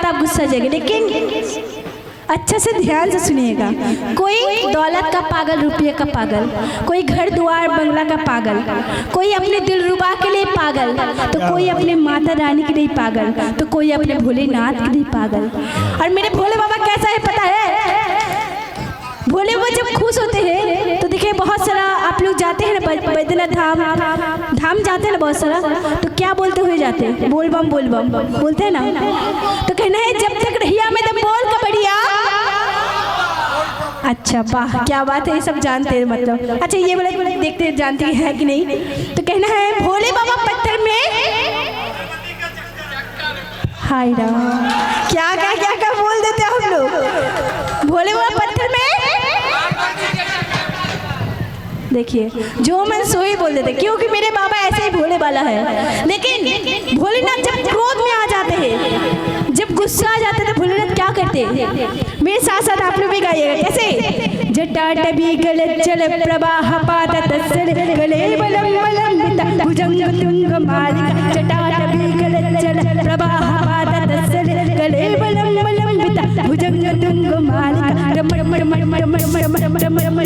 बात आप गुस्सा जाएंगे, लेकिन अच्छा से ध्यान से सुनिएगा। कोई दौलत का पागल, रुपये का पागल, कोई घर द्वार बंगला का पागल, कोई अपने दिलरुबा के लिए पागल, तो कोई अपने माता रानी के लिए पागल, तो कोई अपने भोलेनाथ के लिए पागल। और मेरे भोले बाबा कैसा है पता है? भोले बाबा जब खुश होते हैं तो देखिए बहुत सारा आप लोग जाते हैं ना बैद्यनाथ धाम जाते हैं ना बहुत सारा, तो क्या बोलते हुए जाते हैं? बोल बम बोलते हैं ना। तो कहना है जब तक रहिया में दम बोल का बढ़िया। अच्छा वाह क्या बात है, ये सब जानते हैं मतलब। अच्छा ये वाला देखते जानते हैं कि नहीं? तो कहना है भोले बाबा पत्थर में हाय राम, क्या बोल देते हैं हम लोग। भोले बाबा पत्थर में देखिए जो मैं सोई बोल देते, क्योंकि मेरे बाबा ऐसे ही भोले वाला है। लेकिन भोलेनाथ जब क्रोध में आ जाते हैं, जब गुस्सा आ जाता है, तो भोलेनाथ क्या करते हैं? मेरे साथ साथ आप लोग भी गाइएगा। कैसे? जटाटवी गलज्जल प्रवाह पादतस्सर गले बलम बलम भुजंग तुंग मालिका। जटाटवी गलज्जल प्रवाह पादतस्सर गले बलम बलम भुजंग तुंग मालिका। रमण रमण रमण रमण रमण रमण रमण रमण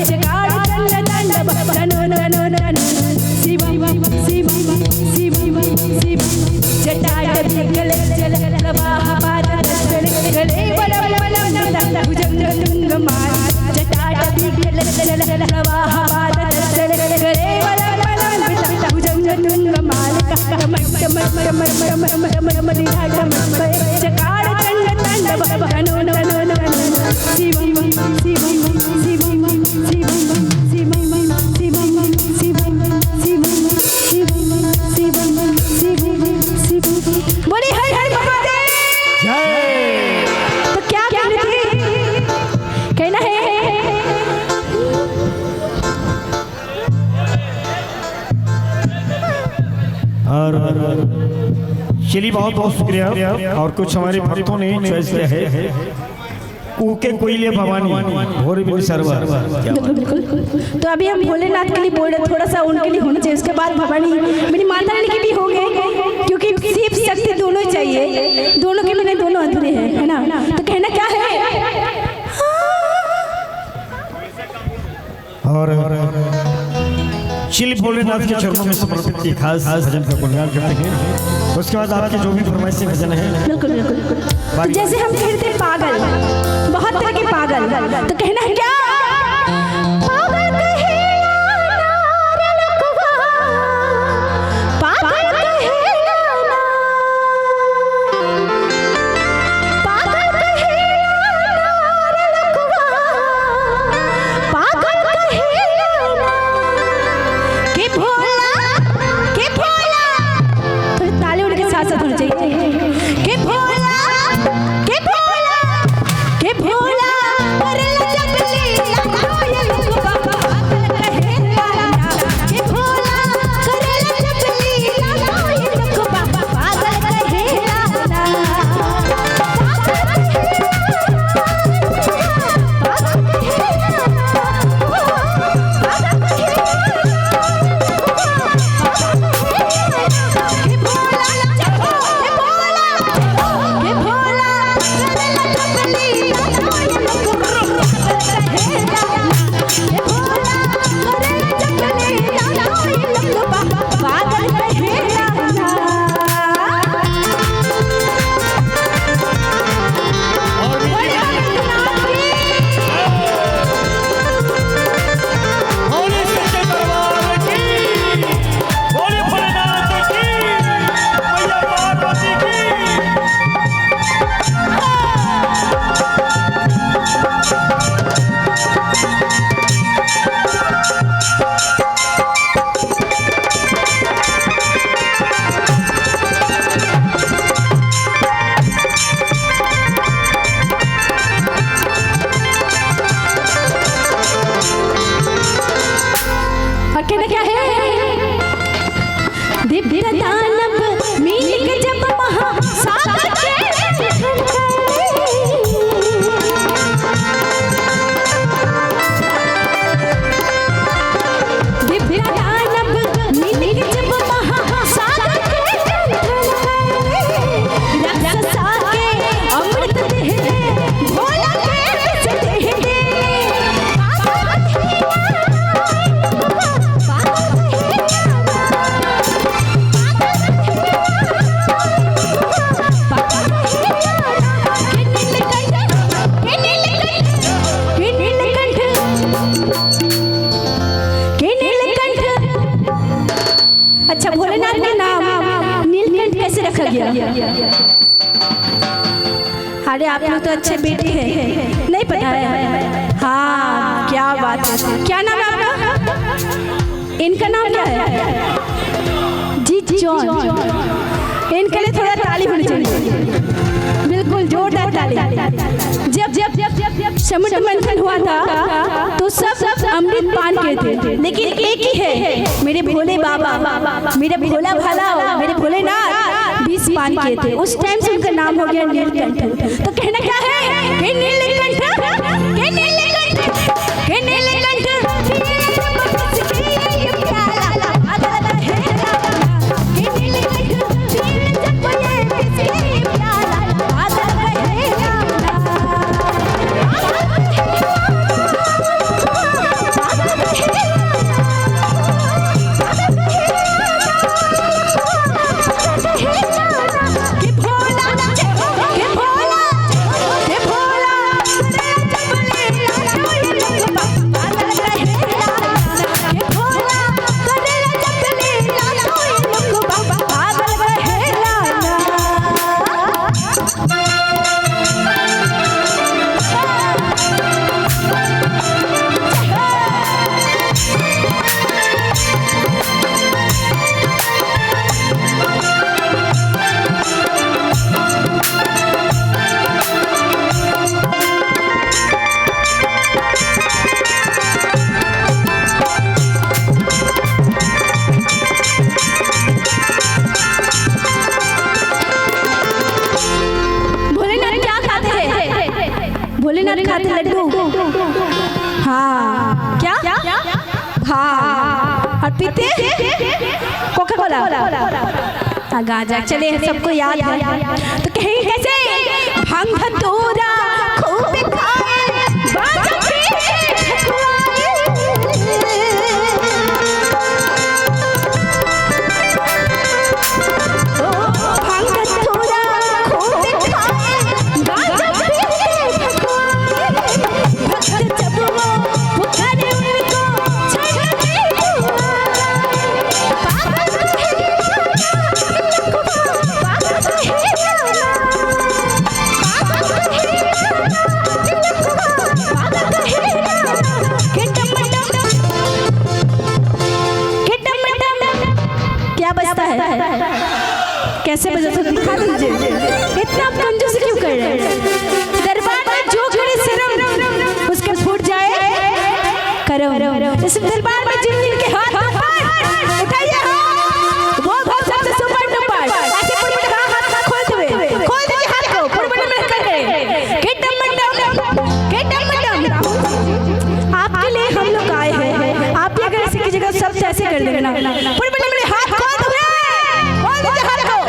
जगाड़ चंड तांडव तनो तनो तनो शिवम शिवम शिवम शिवम। जटाटवी गलज्जल प्रवाह पादतस्सर गले बलम बलम भुजंग तुंग मालिका। जटाटवी गलज्जल प्रवाह पादतस्सर गले बलम बलम भुजंग तुंग मालिका। रमण रमण रमण रमण रमण रमण जगाड़ चंड तांडव तनो तनो तनो शिवम शिवम शिवम शिवम शिवम शिवम शिवम शिवम शिवम शिवम शिवम। बोले हर हर महादेव जय। तो क्या कहना है? और चलिए बहुत बहुत शुक्रिया। और कुछ हमारे भक्तों ने चॉइस किया है कूके कोयले भवानी भोरे बिन सरवर। तो अभी हम भोलेनाथ के लिए बोल रहे, थोड़ा सा उनके लिए होना चाहिए, उसके बाद भवानी मेरी माता रानी के भी हो गए, क्योंकि शिव शक्ति दोनों चाहिए, दोनों के बिना दोनों अधूरे हैं, है ना। तो कहना क्या है? और चिल भोलेनाथ के चरणों में समर्पित एक खास भजन का गुणगान करते हैं। उसके बाद आपके जो भी फरमाइशी भजन है। बिल्कुल बिल्कुल। तो जैसे हम कहते हैं पागल, बहुत तरह के पागल, तो कहना है क्या? पागल कहेला नार लखवा, पागल कहेला ना, पागल कहेला नार लखवा, पागल कहेला ना के भोला थोड़ी ताली उड़ के साथ साथ होनी चाहिए। के भोला के भोला के भोला करला जब ले अच्छा, भोलेनाथ का नाम नीलकंठ कैसे रखा गया? अरे आप लोग तो अच्छे बेटे हैं, नहीं पता है? हाँ, क्या बात है। क्या नाम है आपका? इनका नाम क्या है? जी जॉन। इनके लिए थोड़ा ताली होनी चाहिए, बिल्कुल जोरदार ताली। जब जब जब जब जब समुद्र मंथन हुआ था तो सब अमृत पान किए थे, लेकिन एक ही है, मेरे भोले बाबा, मेरे भोला भाला, मेरे भोलेनाथ 20 पान किए थे। उस टाइम से उनका नाम हो गया नीलकंठ। तो कहना क्या है कि नीलकंठ, कि नीलकंठ, कि नीलकंठ खाते लड्डू। हाँ, क्या? हाँ, और पीते कोका कोला, गांजा। चले, सबको याद है। तो कहीं कैसे भांग धतूरा खूब खाए, गांजा कैसे बजा तो दिखा दीजिए। इतना कंजूसी क्यों कर रहे हैं? दरबार में जो खड़े शर्म उसके फूट जाए करम। इस दरबार में जिन जिन के हाथ उठाइए, वो बहुत सबसे सुपर डुपर ऐसे पूरी तरह हाथ खोलते हुए, खोल दीजिए हाथ को, पूरे में कर रहे किटम आपके लिए हम लोग आए हैं। आप भी अगर ऐसे की जगह सब ऐसे कर देंगे ना, पूरे में हाथ खोल दो, खोल दीजिए हाथ को।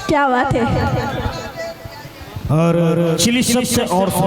क्या बात है। और चिली सबसे और